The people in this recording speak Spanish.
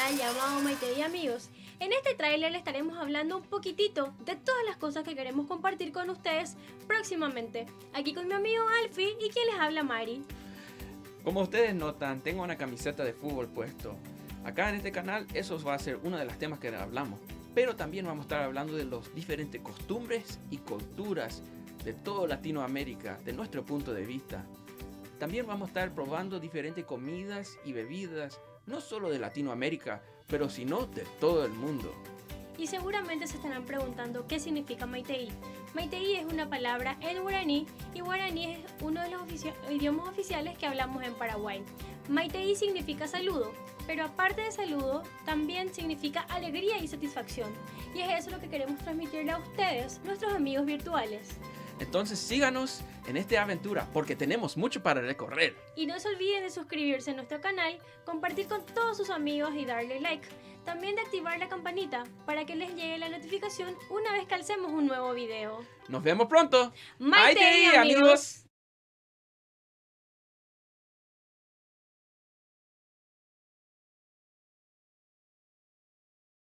canal llamado Maite y Amigos. En este tráiler le estaremos hablando un poquitito de todas las cosas que queremos compartir con ustedes próximamente. Aquí con mi amigo Alfie y quien les habla Mari. Como ustedes notan, tengo una camiseta de fútbol puesto. Acá en este canal eso va a ser uno de los temas que hablamos. Pero también vamos a estar hablando de los diferentes costumbres y culturas de toda Latinoamérica, de nuestro punto de vista. También vamos a estar probando diferentes comidas y bebidas, no solo de Latinoamérica, pero sino de todo el mundo. Y seguramente se estarán preguntando qué significa Maitei. Maitei es una palabra en guaraní y guaraní es uno de los idiomas oficiales que hablamos en Paraguay. Maitei significa saludo, pero aparte de saludo, también significa alegría y satisfacción. Y es eso lo que queremos transmitirle a ustedes, nuestros amigos virtuales. Entonces síganos en esta aventura porque tenemos mucho para recorrer. Y no se olviden de suscribirse a nuestro canal, compartir con todos sus amigos y darle like. También de activar la campanita para que les llegue la notificación una vez que alcemos un nuevo video. Nos vemos pronto. Maite y amigos.